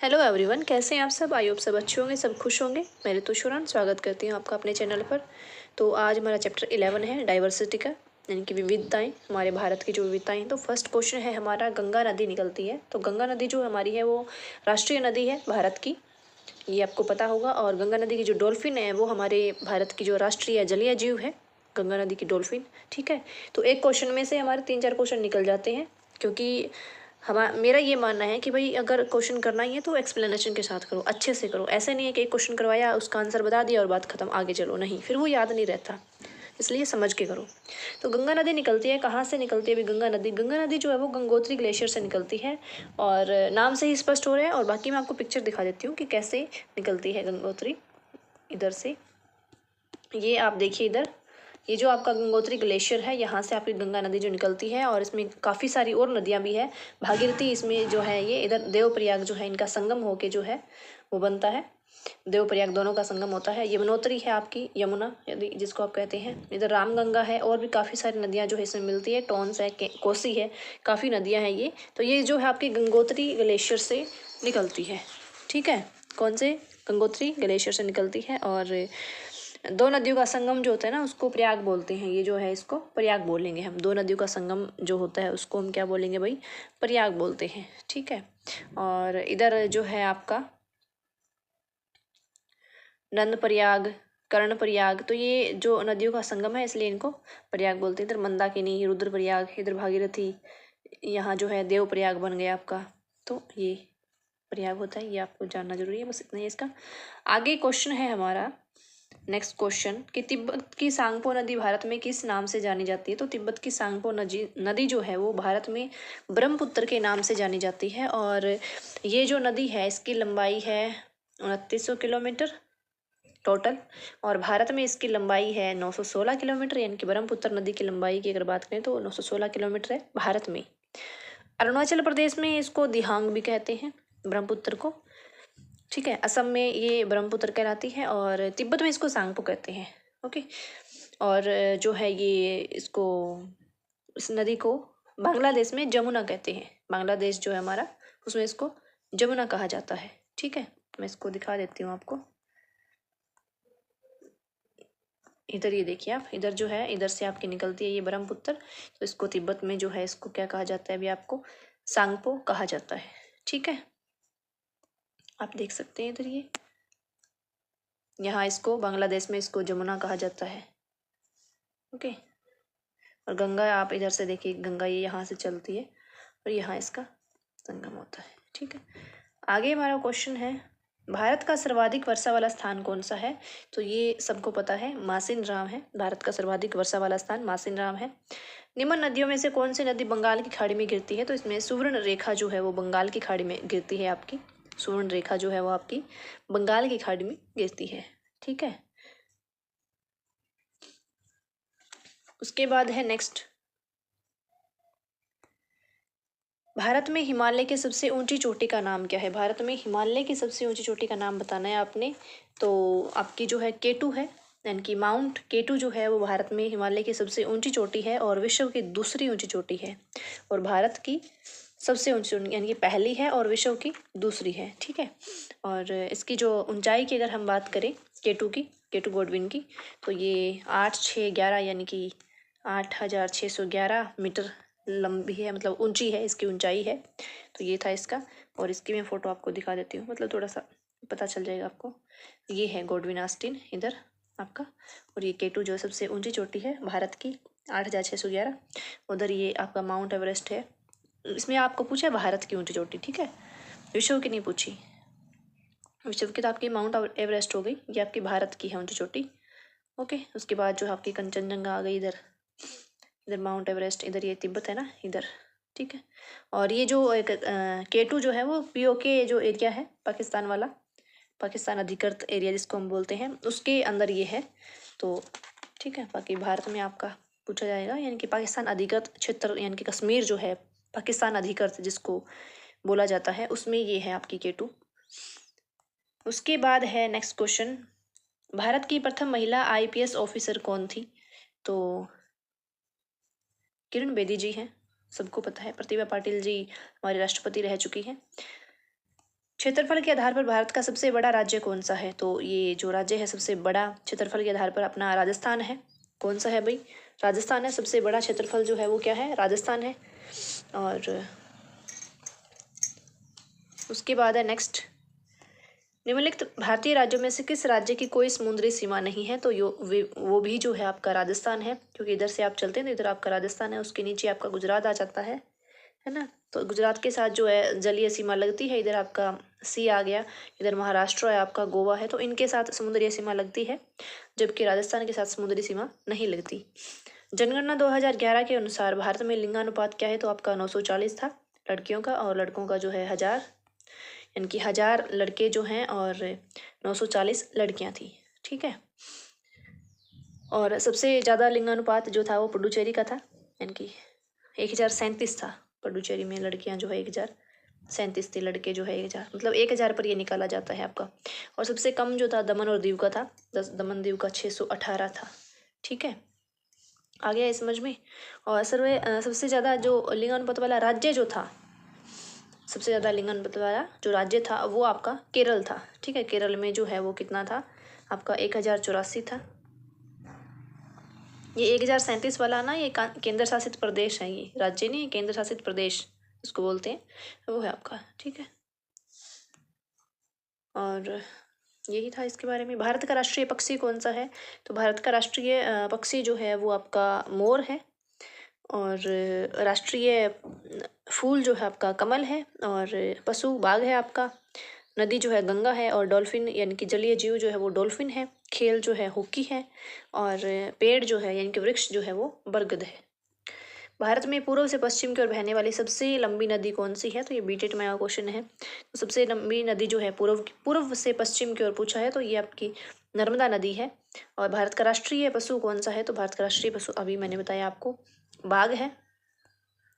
Hello everyone, कैसे हैं आप सब। आई होप सब अच्छे होंगे, सब खुश होंगे। मेरे तो शुरान स्वागत करती हूँ आपका अपने चैनल पर। तो आज हमारा चैप्टर 11 है डाइवर्सिटी का, यानी कि विविधताएं, हमारे भारत की जो विविधताएं। तो फर्स्ट क्वेश्चन है हमारा, गंगा नदी निकलती है। तो गंगा नदी जो हमारी है वो राष्ट्रीय नदी है भारत की, ये आपको पता होगा। और गंगा नदी की जो डॉल्फिन है वो हमारे भारत की जो राष्ट्रीय जलीय जीव है, गंगा नदी की डॉल्फिन। ठीक है, तो एक क्वेश्चन में से हमारे 3-4 क्वेश्चन निकल जाते हैं, क्योंकि मेरा ये मानना है कि भाई अगर क्वेश्चन करना ही है तो एक्सप्लेनेशन के साथ करो, अच्छे से करो। ऐसे नहीं है कि एक क्वेश्चन करवाया, उसका आंसर बता दिया और बात खत्म, आगे चलो, नहीं, फिर वो याद नहीं रहता। इसलिए समझ के करो। तो गंगा नदी निकलती है, कहाँ से निकलती है अभी गंगा नदी जो है वो गंगोत्री ग्लेशियर से निकलती है। और नाम से ही स्पष्ट हो रहा है। और बाकी मैं आपको पिक्चर दिखा देती हूँ कि कैसे निकलती है गंगोत्री। इधर से ये आप देखिए, इधर ये जो आपका गंगोत्री ग्लेशियर है, यहाँ से आपकी गंगा नदी जो निकलती है। और इसमें काफ़ी सारी और नदियाँ भी है। भागीरथी इसमें जो है, ये इधर देवप्रयाग जो है, इनका संगम होके जो है वो बनता है। देवप्रयाग दोनों का संगम होता है। यमुनोत्री है आपकी, यमुना यदि जिसको आप कहते हैं। इधर रामगंगा है, और भी काफ़ी सारी नदियाँ जो है इसमें मिलती है। टॉन्स है, कोसी है, काफ़ी नदियाँ हैं ये। तो ये जो है आपकी गंगोत्री ग्लेशियर से निकलती है। ठीक है, कौन से, गंगोत्री ग्लेशियर से निकलती है। और दो नदियों का संगम जो होता है ना, उसको प्रयाग बोलते हैं। ये जो है इसको प्रयाग बोलेंगे हम। दो नदियों का संगम जो होता है उसको हम क्या बोलेंगे भाई, प्रयाग बोलते हैं। ठीक है, और इधर जो है आपका नंद प्रयाग, कर्ण प्रयाग, तो ये जो नदियों का संगम है इसलिए इनको प्रयाग बोलते हैं। इधर मंदाकिनी, रुद्र प्रयाग, इधर भागीरथी, यहाँ जो है देव प्रयाग बन गया आपका। तो ये प्रयाग होता है, ये आपको जानना जरूरी है। बस इतना ही इसका। आगे क्वेश्चन है हमारा, नेक्स्ट क्वेश्चन, कि तिब्बत की सांगपो नदी भारत में किस नाम से जानी जाती है। तो तिब्बत की सांगपो नदी जो है वो भारत में ब्रह्मपुत्र के नाम से जानी जाती है। और ये जो नदी है इसकी लंबाई है 2900 किलोमीटर टोटल। और भारत में इसकी लंबाई है 916 किलोमीटर, यानी कि ब्रह्मपुत्र नदी की लंबाई की अगर बात करें तो 916 किलोमीटर है भारत में। अरुणाचल प्रदेश में इसको दिहांग भी कहते हैं, ब्रह्मपुत्र को। ठीक है, असम में ये ब्रह्मपुत्र कहलाती है, और तिब्बत में इसको सांगपो कहते हैं। ओके, और जो है ये इसको, इस नदी को बांग्लादेश में जमुना कहते हैं। बांग्लादेश जो है हमारा, उसमें इसको जमुना कहा जाता है। ठीक है, मैं इसको दिखा देती हूँ आपको। इधर ये देखिए आप, इधर जो है, इधर से आपकी निकलती है ये ब्रह्मपुत्र। तो इसको तिब्बत में जो है इसको क्या कहा जाता है, अभी आपको सांगपो कहा जाता है। ठीक है, आप देख सकते हैं इधर ये, यहाँ इसको बांग्लादेश में इसको जमुना कहा जाता है। ओके, और गंगा आप इधर से देखिए, गंगा ये यहाँ से चलती है और यहाँ इसका संगम होता है। ठीक है, आगे हमारा क्वेश्चन है, भारत का सर्वाधिक वर्षा वाला स्थान कौन सा है। तो ये सबको पता है, मासिन राम है। भारत का सर्वाधिक वर्षा वाला स्थान मासिन राम है। निम्न नदियों में से कौन सी नदी बंगाल की खाड़ी में गिरती है। तो इसमें सुवर्ण रेखा जो है वो बंगाल की खाड़ी में गिरती है आपकी। सुवर्ण रेखा जो है वो आपकी बंगाल की खाड़ी में गिरती है। ठीक है, उसके बाद है नेक्स्ट, भारत में हिमालय की सबसे ऊंची चोटी का नाम क्या है। भारत में हिमालय की सबसे ऊंची चोटी का नाम बताना है आपने। तो आपकी जो है केटू है, यानी कि माउंट केटू जो है वो भारत में हिमालय की सबसे ऊंची चोटी है, और विश्व की दूसरी ऊंची चोटी है। और भारत की सबसे ऊंची यानी कि पहली है, और विश्व की दूसरी है। ठीक है, और इसकी जो ऊंचाई की अगर हम बात करें केटू की, केटू गोडविन की, तो ये 8,611 यानी कि 8,611 मीटर लंबी है, मतलब ऊंची है, इसकी ऊंचाई है। तो ये था इसका। और इसकी मैं फ़ोटो आपको दिखा देती हूँ, मतलब थोड़ा सा पता चल जाएगा आपको। ये है गोडविन आस्टीन इधर आपका, और ये केटू जो सबसे ऊंची चोटी है भारत की, 8,611। उधर ये आपका माउंट एवरेस्ट है। इसमें आपको पूछा है भारत की ऊंची चोटी, ठीक है, विश्व की नहीं पूछी। विश्व की तो आपकी माउंट एवरेस्ट हो गई, ये आपकी भारत की है ऊंची चोटी। ओके, उसके बाद जो आपकी कंचनजंगा आ गई इधर, इधर माउंट एवरेस्ट, इधर ये तिब्बत है ना इधर। ठीक है, और ये जो एक केटू जो है वो पीओके जो एरिया है, पाकिस्तान वाला, पाकिस्तान अधिकृत एरिया जिसको हम बोलते हैं, उसके अंदर ये है। तो ठीक है, बाकी भारत में आपका पूछा जाएगा, यानी कि पाकिस्तान अधिकृत क्षेत्र, यानी कि कश्मीर जो है पाकिस्तान अधिकृत जिसको बोला जाता है, उसमें ये है आपकी केटू। उसके बाद है नेक्स्ट क्वेश्चन, भारत की प्रथम महिला आईपीएस ऑफिसर कौन थी। तो किरण बेदी जी हैं, सबको पता है। प्रतिभा पाटिल जी हमारे राष्ट्रपति रह चुकी हैं। क्षेत्रफल के आधार पर भारत का सबसे बड़ा राज्य कौन सा है? तो ये जो राज्य है सबसे बड़ा क्षेत्रफल के आधार पर अपना राजस्थान है। कौन सा है भाई? राजस्थान है। सबसे बड़ा क्षेत्रफल जो है वो क्या है? राजस्थान है। और उसके बाद है नेक्स्ट, निम्नलिखित भारतीय राज्यों में से किस राज्य की कोई समुद्री सीमा नहीं है? तो वो भी जो है आपका राजस्थान है, क्योंकि इधर से आप चलते हैं तो इधर आपका राजस्थान है, उसके नीचे आपका गुजरात आ जाता है ना। तो गुजरात के साथ जो है जलीय सीमा लगती है, इधर आपका सी आ गया, इधर महाराष्ट्र है, आपका गोवा है, तो इनके साथ समुद्री सीमा लगती है, जबकि राजस्थान के साथ समुद्री सीमा नहीं लगती। जनगणना 2011 के अनुसार भारत में लिंगानुपात क्या है? तो आपका 940 था लड़कियों का, और लड़कों का जो है 1000, यानी कि 1000 लड़के जो हैं और 940 लड़कियां थी। ठीक है। और सबसे ज़्यादा लिंगानुपात जो था वो पुडुचेरी का था, यानी कि 1037 था। पुडुचेरी में लड़कियां जो है 1037 थी, लड़के जो है 1000, मतलब 1000 पर ये निकाला जाता है आपका। और सबसे कम जो था दमन और दीव का था, दमन दीव का 618 था। ठीक है, आ गया समझ में। और सबसे ज़्यादा जो लिंगानुपात वाला राज्य जो था, सबसे ज़्यादा लिंगानुपात वाला जो राज्य था वो आपका केरल था। ठीक है, केरल में जो है वो कितना था? आपका 1084 था। ये 1037 वाला ना, ये केंद्र शासित प्रदेश है, ये राज्य नहीं, केंद्र शासित प्रदेश इसको बोलते हैं, वो है आपका। ठीक है, और यही था इसके बारे में। भारत का राष्ट्रीय पक्षी कौन सा है? तो भारत का राष्ट्रीय पक्षी जो है वो आपका मोर है। और राष्ट्रीय फूल जो है आपका कमल है। और पशु बाघ है आपका। नदी जो है गंगा है। और डॉल्फिन यानी कि जलीय जीव जो है वो डॉल्फिन है। खेल जो है हॉकी है। और पेड़ जो है यानी कि वृक्ष जो है वो बरगद है। भारत में पूर्व से पश्चिम की ओर बहने वाली सबसे लंबी नदी कौन सी है? तो ये बीटेट में क्वेश्चन है। तो सबसे लंबी नदी जो है पूर्व से पश्चिम की ओर पूछा है, तो ये आपकी नर्मदा नदी है। और भारत का राष्ट्रीय पशु कौन सा है? तो भारत का राष्ट्रीय पशु अभी मैंने बताया आपको, बाघ है।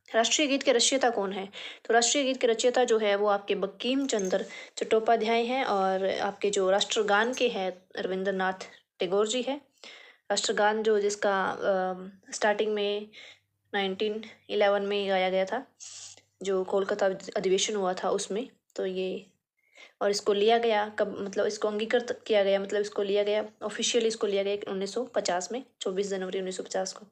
राष्ट्रीय गीत के रचयिता कौन है? तो राष्ट्रीय गीत के रचयिता जो है वो आपके बंकिम चंद्र चट्टोपाध्याय हैं। और आपके जो राष्ट्रगान के हैं रविंद्रनाथ टैगोर जी है। राष्ट्रगान जो जिसका स्टार्टिंग में 1911 में गाया गया था, जो कोलकाता अधिवेशन हुआ था उसमें। तो ये, और इसको लिया गया कब, मतलब इसको अंगीकृत किया गया, मतलब इसको लिया गया ऑफिशियली, इसको लिया गया 1950 में, 24 जनवरी 1950 को।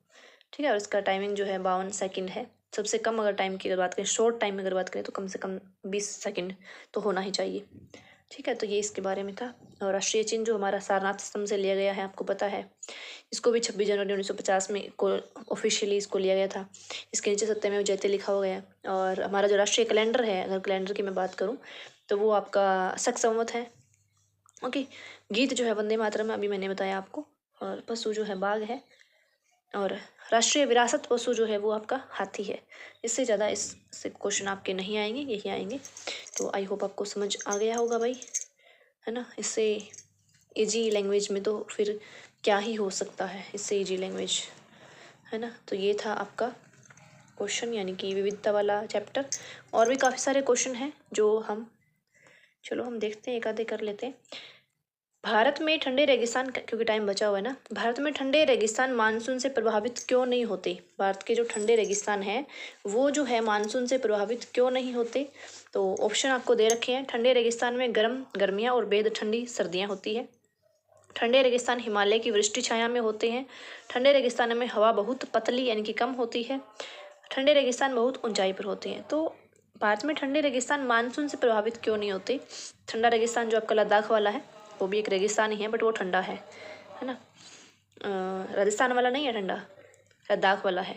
ठीक है, और इसका टाइमिंग जो है 52 सेकंड है। सबसे कम अगर टाइम की अगर बात करें, शॉर्ट टाइम में अगर बात करें, तो कम से कम 20 सेकंड तो होना ही चाहिए। ठीक है, तो ये इसके बारे में था। और राष्ट्रीय चिन्ह जो हमारा सारनाथ स्तंभ से लिया गया है, आपको पता है, इसको भी 26 जनवरी 1950 में ऑफिशियली इसको लिया गया था। इसके नीचे सत्यमेव जयते लिखा हुआ है। और हमारा जो राष्ट्रीय कैलेंडर है, अगर कैलेंडर की मैं बात करूँ, तो वो आपका शक संवत है। ओके, गीत जो है वंदे मातरम अभी मैंने बताया आपको। और पशु जो है बाघ है। और राष्ट्रीय विरासत पशु जो है वो आपका हाथी है। इससे ज़्यादा इससे क्वेश्चन आपके नहीं आएंगे, यही आएंगे। तो आई होप आपको समझ आ गया होगा भाई, है ना। इससे इजी लैंग्वेज में तो फिर क्या ही हो सकता है, इससे इजी लैंग्वेज, है ना। तो ये था आपका क्वेश्चन, यानी कि विविधता वाला चैप्टर। और भी काफ़ी सारे क्वेश्चन हैं जो हम देखते हैं, एक आधे कर लेते हैं। भारत में ठंडे रेगिस्तान, क्योंकि टाइम बचा हुआ है ना, भारत में ठंडे रेगिस्तान मानसून से प्रभावित क्यों नहीं होते? भारत के जो ठंडे रेगिस्तान हैं वो जो है मानसून से प्रभावित क्यों नहीं होते? तो ऑप्शन आपको दे रखे हैं। ठंडे रेगिस्तान में गर्म गर्मियाँ और बेहद ठंडी सर्दियाँ होती है। ठंडे रेगिस्तान हिमालय की वृष्टि छाया में होते हैं। ठंडे रेगिस्तान में हवा बहुत पतली यानी कि कम होती है। ठंडे रेगिस्तान बहुत ऊंचाई पर होते हैं। तो भारत में ठंडे रेगिस्तान मानसून से प्रभावित क्यों नहीं होते? ठंडा रेगिस्तान जो आपका लद्दाख वाला है वो भी एक रेगिस्तान ही है, बट वो ठंडा है ना। राजस्थान वाला नहीं है ठंडा, लद्दाख वाला है।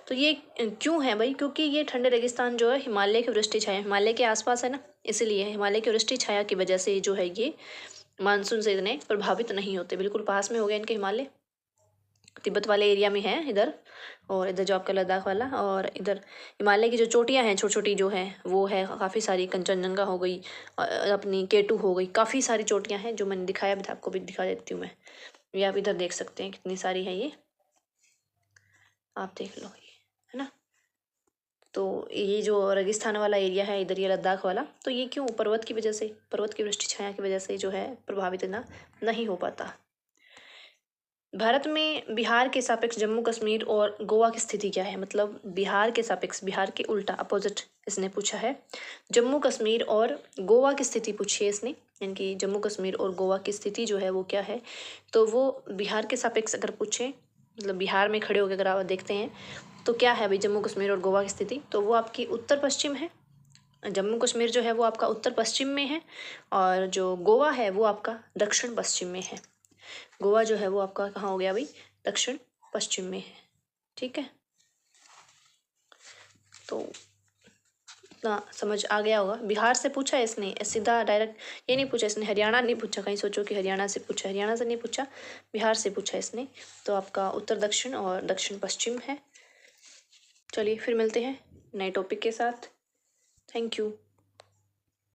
तो ये क्यों है भाई? क्योंकि ये ठंडे रेगिस्तान जो है हिमालय की वृष्टि छाया, हिमालय के आसपास है ना, इसीलिए हिमालय की वृष्टि छाया की वजह से जो है ये मानसून से इतने प्रभावित नहीं होते। बिल्कुल पास में हो गए इनके हिमालय, तिब्बत वाले एरिया में है इधर, और इधर जो आपका लद्दाख वाला, और इधर हिमालय की जो चोटियां हैं छोटी छोटी जो है वो है काफ़ी सारी। कंचनजंगा हो गई, अपनी केटू हो गई, काफ़ी सारी चोटियां हैं जो मैंने दिखाया भी था, आपको भी दिखा देती हूँ मैं। ये आप इधर देख सकते हैं कितनी सारी है, ये आप देख लो, ये है ना। तो ये जो रेगिस्तान वाला एरिया है इधर, ये लद्दाख वाला, तो ये क्यों? पर्वत की वजह से, पर्वत की वृष्टि छाया की वजह से जो है प्रभावित ना नहीं हो पाता। भारत में बिहार के सापेक्ष जम्मू कश्मीर और गोवा की स्थिति क्या है। मतलब बिहार के सापेक्ष, बिहार के उल्टा अपोजिट इसने पूछा है। जम्मू कश्मीर और गोवा की स्थिति पूछी है इसने, यानी कि जम्मू कश्मीर और गोवा की स्थिति जो है वो क्या है। तो वो बिहार के सापेक्ष अगर पूछे, मतलब बिहार में खड़े होकर अगर आप देखते हैं तो क्या है भाई जम्मू कश्मीर और गोवा की स्थिति, तो वो आपकी उत्तर पश्चिम है। जम्मू कश्मीर जो है वो आपका उत्तर पश्चिम में है और जो गोवा है वो आपका दक्षिण पश्चिम में है। गोवा जो है वो आपका कहाँ हो गया भाई, दक्षिण पश्चिम में है। ठीक है, तो इतना समझ आ गया होगा। बिहार से पूछा है इसने, सीधा डायरेक्ट ये नहीं पूछा इसने, हरियाणा नहीं पूछा, कहीं सोचो कि हरियाणा से पूछा, हरियाणा से नहीं पूछा, बिहार से पूछा इसने। तो आपका उत्तर दक्षिण और दक्षिण पश्चिम है। चलिए फिर मिलते हैं नए टॉपिक के साथ। Thank you.